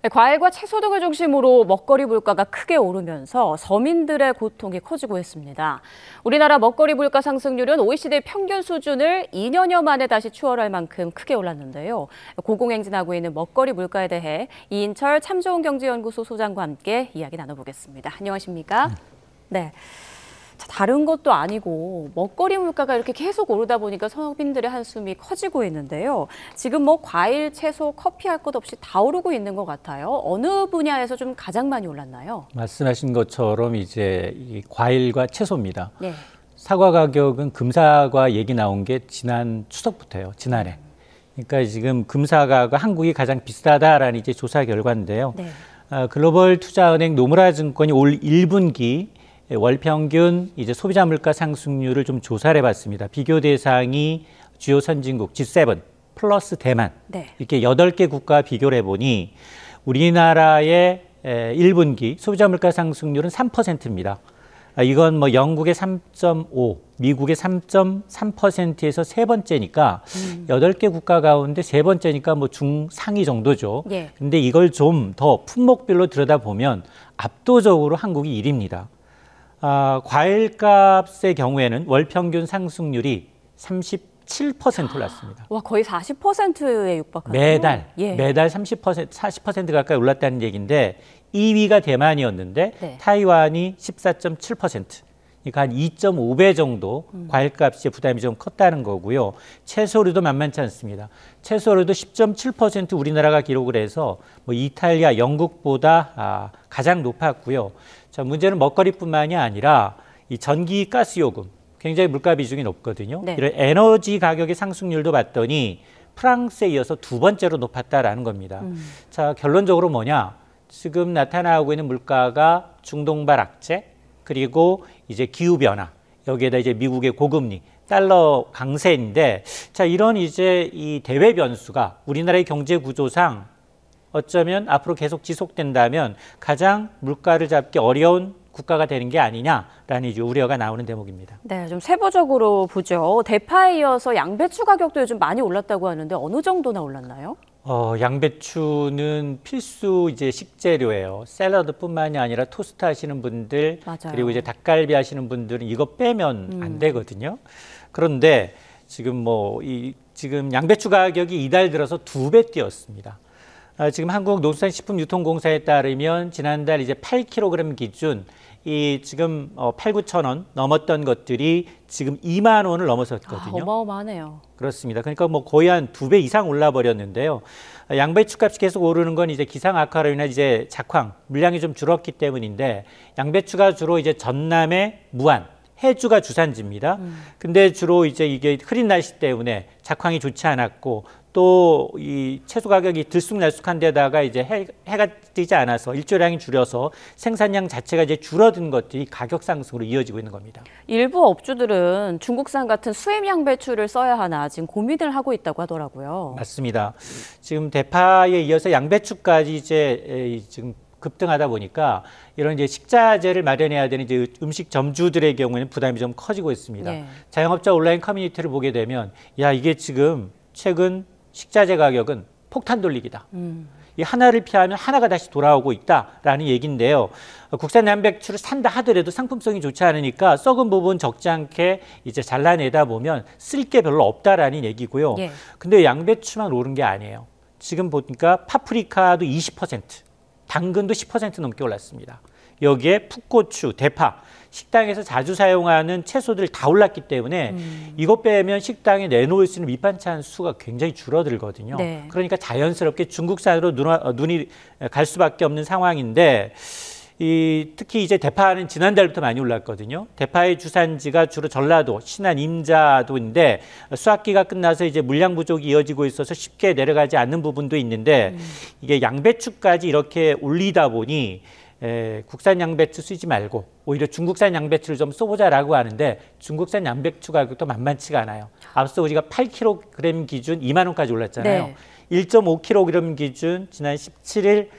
네, 과일과 채소 등을 중심으로 먹거리 물가가 크게 오르면서 서민들의 고통이 커지고 있습니다. 우리나라 먹거리 물가 상승률은 OECD 평균 수준을 2년여 만에 다시 추월할 만큼 크게 올랐는데요. 고공행진하고 있는 먹거리 물가에 대해 이인철 참좋은경제연구소 소장과 함께 이야기 나눠보겠습니다. 안녕하십니까? 네. 다른 것도 아니고 먹거리 물가가 이렇게 계속 오르다 보니까 서민들의 한숨이 커지고 있는데요. 지금 뭐 과일, 채소, 커피 할 것 없이 다 오르고 있는 것 같아요. 어느 분야에서 좀 가장 많이 올랐나요? 말씀하신 것처럼 이제 이 과일과 채소입니다. 네. 사과 가격은 금사과 얘기 나온 게 지난 추석부터예요. 지난해. 그러니까 지금 금사과가 한국이 가장 비싸다라는 이제 조사 결과인데요. 네. 글로벌 투자은행 노무라증권이 올 1분기 월 평균 이제 소비자 물가 상승률을 좀 조사를 해봤습니다. 비교 대상이 주요 선진국 G7 플러스 대만 네. 이렇게 8개 국가 비교를 해보니 우리나라의 1분기 소비자 물가 상승률은 3%입니다. 이건 뭐 영국의 3.5, 미국의 3.3%에서 세 번째니까 8개 국가 가운데 세 번째니까 뭐 중상위 정도죠. 예. 근데 이걸 좀 더 품목별로 들여다보면 압도적으로 한국이 1위입니다. 과일값의 경우에는 월 평균 상승률이 37% 올랐습니다. 와, 거의 40%에 육박하네요. 매달 30%, 40% 가까이 올랐다는 얘기인데 2위가 대만이었는데 네. 타이완이 14.7%. 그러니까 한 2.5배 정도 과일값의 부담이 좀 컸다는 거고요. 채소류도 만만치 않습니다. 채소류도 10.7% 우리나라가 기록을 해서 뭐 이탈리아, 영국보다 가장 높았고요. 자, 문제는 먹거리뿐만이 아니라 이 전기, 가스 요금 굉장히 물가 비중이 높거든요. 네. 이런 에너지 가격의 상승률도 봤더니 프랑스에 이어서 두 번째로 높았다라는 겁니다. 자, 결론적으로 뭐냐? 지금 나타나고 있는 물가가 중동발 악재 그리고 이제 기후 변화 여기에다 이제 미국의 고금리 달러 강세인데 자, 이런 이제 이 대외 변수가 우리나라의 경제 구조상 어쩌면 앞으로 계속 지속된다면 가장 물가를 잡기 어려운 국가가 되는 게 아니냐라는 이제 우려가 나오는 대목입니다. 네, 좀 세부적으로 보죠. 대파에 이어서 양배추 가격도 요즘 많이 올랐다고 하는데 어느 정도나 올랐나요? 양배추는 필수 이제 식재료예요. 샐러드뿐만이 아니라 토스트 하시는 분들 맞아요. 그리고 이제 닭갈비 하시는 분들은 이거 빼면 안 되거든요. 그런데 지금 지금 양배추 가격이 이달 들어서 2배 뛰었습니다. 지금 한국농수산식품유통공사에 따르면 지난달 이제 8kg 기준 지금 8, 9천 원 넘었던 것들이 지금 2만 원을 넘어섰거든요. 어마어마하네요. 그렇습니다. 그러니까 뭐 거의 한 2배 이상 올라 버렸는데요. 양배추 값이 계속 오르는 건 이제 기상 악화로 인해 이제 작황 물량이 좀 줄었기 때문인데 양배추가 주로 이제 전남의 무안 해주가 주산지입니다. 근데 주로 이제 이게 흐린 날씨 때문에 작황이 좋지 않았고 또 이 채소 가격이 들쑥날쑥한 데다가 이제 해가 뜨지 않아서 일조량이 줄여서 생산량 자체가 이제 줄어든 것들이 가격 상승으로 이어지고 있는 겁니다. 일부 업주들은 중국산 같은 수입 양배추를 써야 하나 지금 고민을 하고 있다고 하더라고요. 맞습니다. 지금 대파에 이어서 양배추까지 이제 지금 급등하다 보니까 이런 이제 식자재를 마련해야 되는 이제 음식 점주들의 경우에는 부담이 좀 커지고 있습니다. 네. 자영업자 온라인 커뮤니티를 보게 되면 야, 이게 지금 최근 식자재 가격은 폭탄 돌리기다. 이 하나를 피하면 하나가 다시 돌아오고 있다라는 얘기인데요. 국산 양배추를 산다 하더라도 상품성이 좋지 않으니까 썩은 부분 적지 않게 이제 잘라내다 보면 쓸 게 별로 없다라는 얘기고요. 예. 근데 양배추만 오른 게 아니에요. 지금 보니까 파프리카도 20%, 당근도 10% 넘게 올랐습니다. 여기에 풋고추, 대파, 식당에서 자주 사용하는 채소들 다 올랐기 때문에 이것 빼면 식당에 내놓을 수 있는 밑반찬 수가 굉장히 줄어들거든요. 네. 그러니까 자연스럽게 중국산으로 눈이 갈 수밖에 없는 상황인데 특히 이제 대파는 지난달부터 많이 올랐거든요. 대파의 주산지가 주로 전라도, 신안, 임자도인데 수확기가 끝나서 이제 물량 부족이 이어지고 있어서 쉽게 내려가지 않는 부분도 있는데 이게 양배추까지 이렇게 올리다 보니 국산 양배추 쓰지 말고 오히려 중국산 양배추를 좀 써보자라고 하는데 중국산 양배추 가격도 만만치가 않아요. 앞서 우리가 8kg 기준 2만 원까지 올랐잖아요. 네. 1.5kg 기준 지난 17일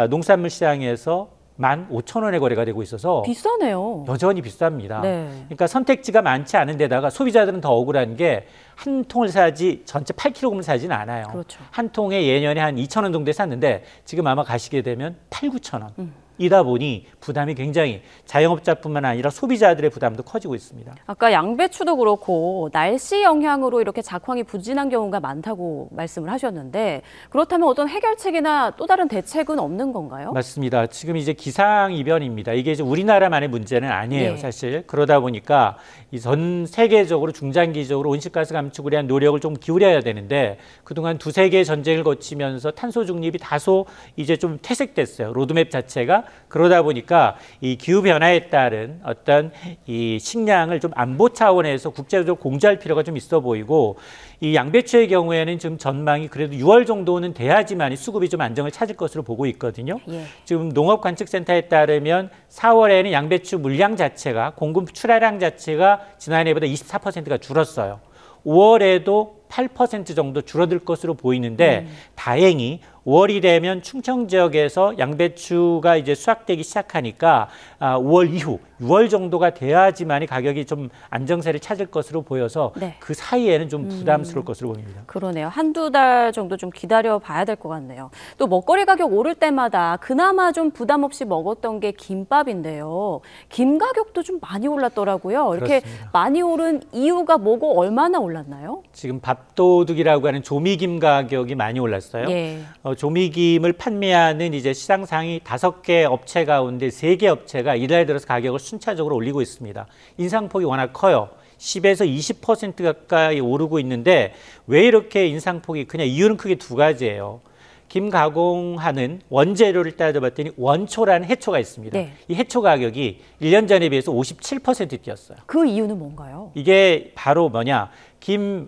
농산물 시장에서 15,000원에 거래가 되고 있어서 비싸네요. 여전히 비쌉니다. 네. 그러니까 선택지가 많지 않은 데다가 소비자들은 더 억울한 게 한 통을 사지 전체 8kg을 사지는 않아요. 그렇죠. 한 통에 예년에 한 2,000원 정도에 샀는데 지금 아마 가시게 되면 8,000, 9,000원. 이다 보니 부담이 굉장히 자영업자뿐만 아니라 소비자들의 부담도 커지고 있습니다. 아까 양배추도 그렇고 날씨 영향으로 이렇게 작황이 부진한 경우가 많다고 말씀을 하셨는데 그렇다면 어떤 해결책이나 또 다른 대책은 없는 건가요? 맞습니다. 지금 이제 기상이변입니다. 이게 이제 우리나라만의 문제는 아니에요, 예. 사실. 그러다 보니까 이 전 세계적으로 중장기적으로 온실가스 감축을 위한 노력을 좀 기울여야 되는데 그동안 두세 개의 전쟁을 거치면서 탄소 중립이 다소 이제 좀 퇴색됐어요. 로드맵 자체가. 그러다 보니까 이 기후 변화에 따른 어떤 이 식량을 좀 안보 차원에서 국제적으로 공조할 필요가 좀 있어 보이고 이 양배추의 경우에는 지금 전망이 그래도 6월 정도는 돼야지만 수급이 좀 안정을 찾을 것으로 보고 있거든요. 예. 지금 농업관측센터에 따르면 4월에는 양배추 물량 자체가 공급 출하량 자체가 지난해보다 24%가 줄었어요. 5월에도 8% 정도 줄어들 것으로 보이는데 다행히 5월이 되면 충청 지역에서 양배추가 이제 수확되기 시작하니까 5월 이후 6월 정도가 돼야지만이 가격이 좀 안정세를 찾을 것으로 보여서 네. 그 사이에는 좀 부담스러울 것으로 보입니다. 그러네요. 한두 달 정도 좀 기다려 봐야 될 것 같네요. 또 먹거리 가격 오를 때마다 그나마 좀 부담 없이 먹었던 게 김밥인데요. 김 가격도 좀 많이 올랐더라고요. 이렇게 그렇습니다. 많이 오른 이유가 뭐고 얼마나 올랐나요? 지금 밥도둑이라고 하는 조미김 가격이 많이 올랐어요. 예. 조미김을 판매하는 이제 시장 상위 5개 업체 가운데 3개 업체가 이달 들어서 가격을 순차적으로 올리고 있습니다. 인상폭이 워낙 커요. 10에서 20% 가까이 오르고 있는데 왜 이렇게 인상폭이 크냐? 이유는 크게 두 가지예요. 김 가공하는 원재료를 따져봤더니 원초라는 해초가 있습니다. 네. 이 해초 가격이 1년 전에 비해서 57% 뛰었어요. 그 이유는 뭔가요? 이게 바로 뭐냐?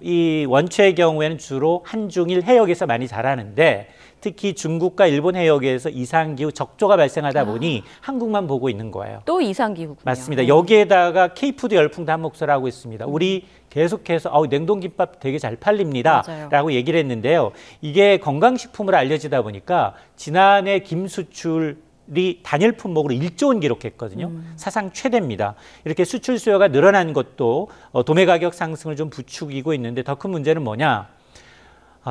이 원초의 경우에는 주로 한중일 해역에서 많이 자라는데 특히 중국과 일본 해역에서 이상기후 적조가 발생하다 보니 한국만 보고 있는 거예요. 또 이상기후군요. 맞습니다. 여기에다가 K푸드 열풍도 한 몫을 하고 있습니다. 우리 계속해서 냉동김밥 되게 잘 팔립니다. 맞아요. 라고 얘기를 했는데요. 이게 건강식품으로 알려지다 보니까 지난해 김 수출이 단일 품목으로 1조 원 기록했거든요. 사상 최대입니다. 이렇게 수출 수요가 늘어난 것도 도매 가격 상승을 좀 부추기고 있는데 더 큰 문제는 뭐냐?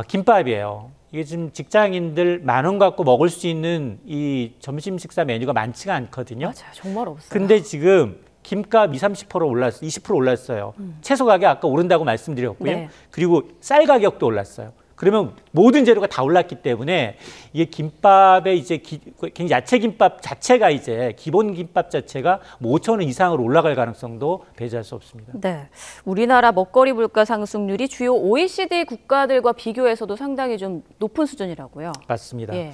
김밥이에요. 이게 지금 직장인들 10,000원 갖고 먹을 수 있는 이 점심 식사 메뉴가 많지가 않거든요. 맞아요. 정말 없어요. 근데 지금 김값 20-30% 올랐어요. 20% 올랐어요. 채소 가격 아까 오른다고 말씀드렸고요. 네. 그리고 쌀 가격도 올랐어요. 그러면 모든 재료가 다 올랐기 때문에 이게 김밥의 이제 야채 김밥 자체가 이제 기본 김밥 자체가 5,000원 이상으로 올라갈 가능성도 배제할 수 없습니다. 네, 우리나라 먹거리 물가 상승률이 주요 OECD 국가들과 비교해서도 상당히 좀 높은 수준이라고요. 맞습니다. 예.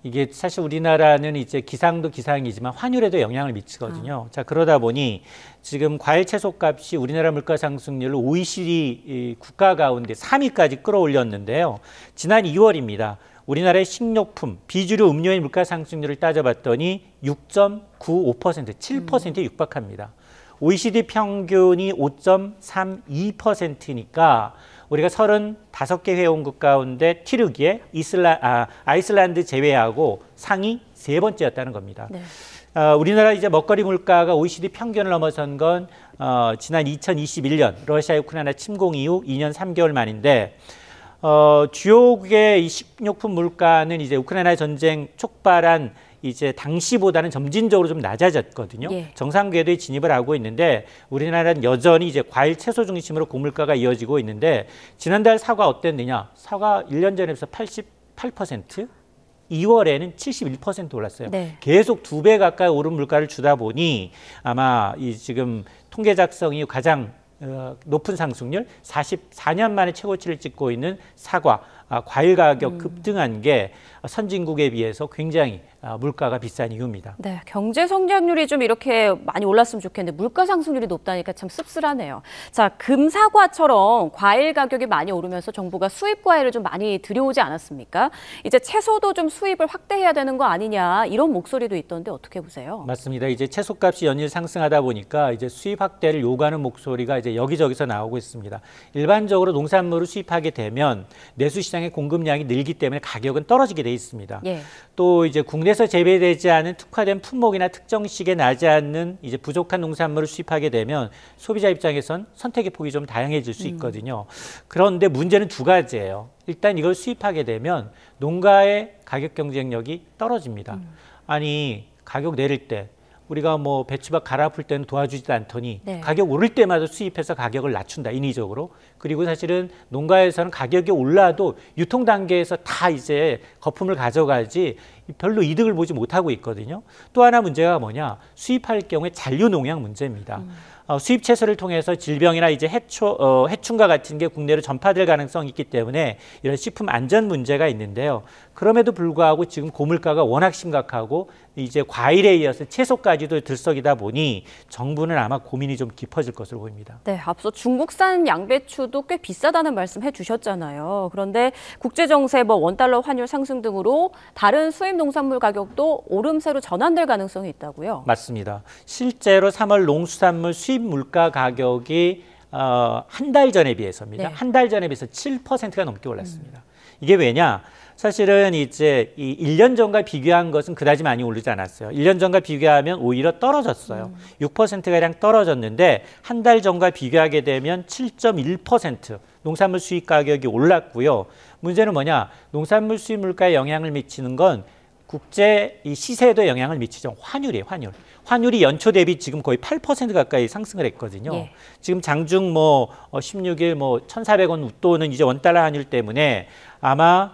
이게 사실 우리나라는 이제 기상도 기상이지만 환율에도 영향을 미치거든요. 자, 그러다 보니 지금 과일 채소 값이 우리나라 물가 상승률을 OECD 국가 가운데 3위까지 끌어올렸는데요. 지난 2월입니다. 우리나라의 식료품, 비주류 음료의 물가 상승률을 따져봤더니 6.95%, 7%에 육박합니다. OECD 평균이 5.32%니까 우리가 35개 회원국 가운데 튀르기에 아이슬란드 제외하고 상위 3번째였다는 겁니다. 네. 우리나라 이제 먹거리 물가가 OECD 평균을 넘어선 건 지난 2021년 러시아 우크라이나 침공 이후 2년 3개월 만인데 주요국의 이 식료품 물가는 이제 우크라이나 전쟁 촉발한 이제 당시보다는 점진적으로 좀 낮아졌거든요. 예. 정상 궤도에 진입을 하고 있는데 우리나라는 여전히 이제 과일 채소 중심으로 고물가가 이어지고 있는데 지난달 사과 어땠느냐? 사과 1년 전에 비해서 88%, 2월에는 71% 올랐어요. 네. 계속 2배 가까이 오른 물가를 주다 보니 아마 이 지금 통계 작성 이후 가장 높은 상승률, 44년 만에 최고치를 찍고 있는 사과, 과일 가격 급등한 게 선진국에 비해서 굉장히 물가가 비싼 이유입니다. 네, 경제 성장률이 좀 이렇게 많이 올랐으면 좋겠는데 물가 상승률이 높다니까 참 씁쓸하네요. 자, 금사과처럼 과일 가격이 많이 오르면서 정부가 수입 과일을 좀 많이 들여오지 않았습니까? 이제 채소도 좀 수입을 확대해야 되는 거 아니냐 이런 목소리도 있던데 어떻게 보세요? 맞습니다. 이제 채소값이 연일 상승하다 보니까 이제 수입 확대를 요구하는 목소리가 이제 여기저기서 나오고 있습니다. 일반적으로 농산물을 수입하게 되면 내수 시장에 시장의 공급량이 늘기 때문에 가격은 떨어지게 돼 있습니다. 예. 또 이제 국내에서 재배되지 않은 특화된 품목이나 특정 시기에 나지 않는 이제 부족한 농산물을 수입하게 되면 소비자 입장에선 선택의 폭이 좀 다양해질 수 있거든요. 그런데 문제는 두 가지예요. 일단 이걸 수입하게 되면 농가의 가격 경쟁력이 떨어집니다. 아니 가격 내릴 때 우리가 뭐 배추밭 갈아엎을 때는 도와주지도 않더니 네. 가격 오를 때마다 수입해서 가격을 낮춘다 인위적으로. 그리고 사실은 농가에서는 가격이 올라도 유통 단계에서 다 이제 거품을 가져가지 별로 이득을 보지 못하고 있거든요. 또 하나 문제가 뭐냐, 수입할 경우에 잔류 농약 문제입니다. 수입 채소를 통해서 질병이나 이제 해충과 같은 게 국내로 전파될 가능성이 있기 때문에 이런 식품 안전 문제가 있는데요. 그럼에도 불구하고 지금 고물가가 워낙 심각하고 이제 과일에 이어서 채소까지도 들썩이다 보니 정부는 아마 고민이 좀 깊어질 것으로 보입니다. 네, 앞서 중국산 양배추도 꽤 비싸다는 말씀 해주셨잖아요. 그런데 국제정세, 원달러 환율 상승 등으로 다른 수입 농산물 가격도 오름세로 전환될 가능성이 있다고요? 맞습니다. 실제로 3월 농수산물 수입 물가 가격이 한 달 전에 비해서입니다. 네. 한 달 전에 비해서 7%가 넘게 올랐습니다. 이게 왜냐? 사실은 이제 이 1년 전과 비교한 것은 그다지 많이 오르지 않았어요. 1년 전과 비교하면 오히려 떨어졌어요. 6%가량 떨어졌는데 한 달 전과 비교하게 되면 7.1% 농산물 수입 가격이 올랐고요. 문제는 뭐냐? 농산물 수입 물가에 영향을 미치는 건 국제 이 시세에도 영향을 미치죠. 환율이에요, 환율. 환율이 연초 대비 지금 거의 8% 가까이 상승을 했거든요. 예. 지금 장중 16일 1,400원 웃도는 이제 원달러 환율 때문에 아마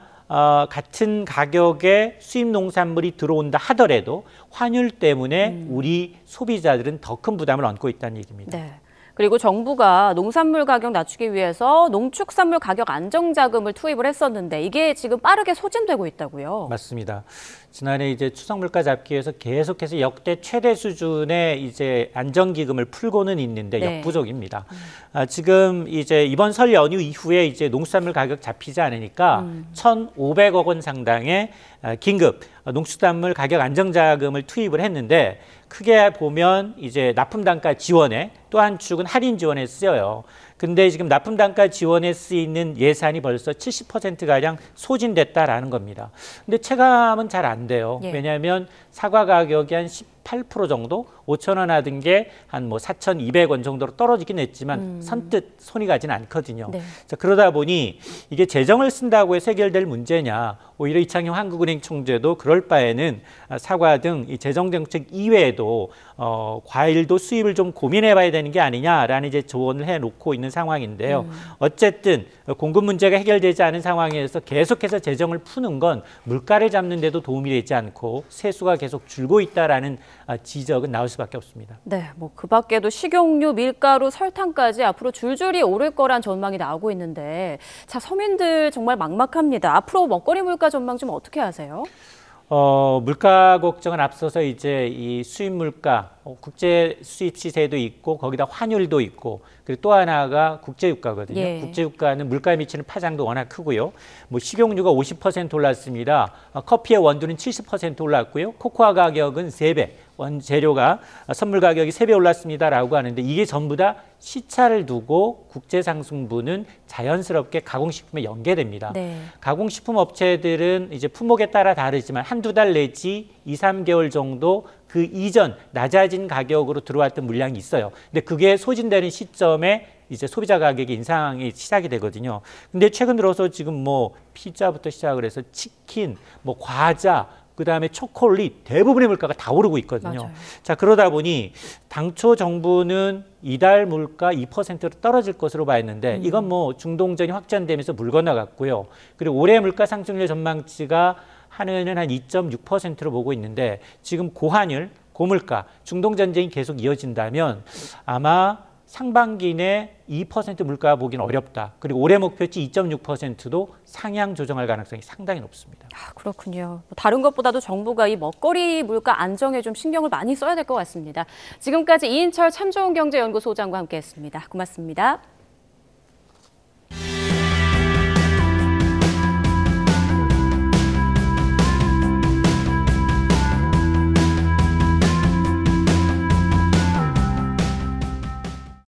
같은 가격의 수입 농산물이 들어온다 하더라도 환율 때문에 우리 소비자들은 더 큰 부담을 안고 있다는 얘기입니다. 네. 그리고 정부가 농산물 가격 낮추기 위해서 농축산물 가격 안정자금을 투입을 했었는데 이게 지금 빠르게 소진되고 있다고요? 맞습니다. 지난해 이제 추석 물가 잡기 위해서 계속해서 역대 최대 수준의 이제 안정기금을 풀고는 있는데 네. 역부족입니다. 지금 이제 이번 설 연휴 이후에 이제 농수산물 가격 잡히지 않으니까 1,500억 원 상당의 긴급 농수산물 가격 안정자금을 투입을 했는데 크게 보면 이제 납품 단가 지원에 또 한 축은 할인 지원에 쓰여요. 근데 지금 납품 단가 지원에 쓰이는 예산이 벌써 70%가량 소진됐다라는 겁니다. 근데 체감은 잘 안 돼요. 예. 왜냐하면 사과 가격이 한 18% 정도, 5,000원 하던 게 한 4,200원 정도로 떨어지긴 했지만 선뜻 손이 가진 않거든요. 네. 자, 그러다 보니 이게 재정을 쓴다고 해서 해결될 문제냐, 오히려 이창용 한국은행 총재도 그럴 바에는 사과 등 이 재정 정책 이외에도 과일도 수입을 좀 고민해 봐야 되는 게 아니냐라는 이제 조언을 해놓고 있는 상황인데요. 어쨌든 공급 문제가 해결되지 않은 상황에서 계속해서 재정을 푸는 건 물가를 잡는 데도 도움이 되지 않고 세수가 계속 줄고 있다라는 지적은 나올 수밖에 없습니다. 네, 그 밖에도 식용유, 밀가루, 설탕까지 앞으로 줄줄이 오를 거란 전망이 나오고 있는데 자, 서민들 정말 막막합니다. 앞으로 먹거리 물가 전망 좀 어떻게 하세요? 물가 걱정은 앞서서 이제 이 수입 물가, 국제 수입 시세도 있고 거기다 환율도 있고 그리고 또 하나가 국제 유가거든요. 예. 국제 유가는 물가에 미치는 파장도 워낙 크고요. 식용유가 50% 올랐습니다. 커피의 원두는 70% 올랐고요. 코코아 가격은 3배, 원재료가 선물 가격이 3배 올랐습니다라고 하는데 이게 전부 다 시차를 두고 국제상승분은 자연스럽게 가공식품에 연계됩니다. 네. 가공식품 업체들은 이제 품목에 따라 다르지만 한두 달 내지 2, 3개월 정도 그 이전 낮아진 가격으로 들어왔던 물량이 있어요. 근데 그게 소진되는 시점에 이제 소비자 가격의 인상이 시작이 되거든요. 근데 최근 들어서 지금 피자부터 시작을 해서 치킨, 과자, 그다음에 초콜릿 대부분의 물가가 다 오르고 있거든요. 맞아요. 자, 그러다 보니 당초 정부는 이달 물가 2%로 떨어질 것으로 봐했는데 이건 중동전이 확전되면서 물 건너갔고요. 그리고 올해 물가 상승률 전망치가 한은은 한 2.6%로 보고 있는데 지금 고환율, 고물가, 중동전쟁이 계속 이어진다면 아마 상반기 내 2% 물가 보기는 어렵다. 그리고 올해 목표치 2.6%도 상향 조정할 가능성이 상당히 높습니다. 그렇군요. 다른 것보다도 정부가 이 먹거리 물가 안정에 좀 신경을 많이 써야 될 것 같습니다. 지금까지 이인철 참좋은경제연구소장과 함께했습니다. 고맙습니다.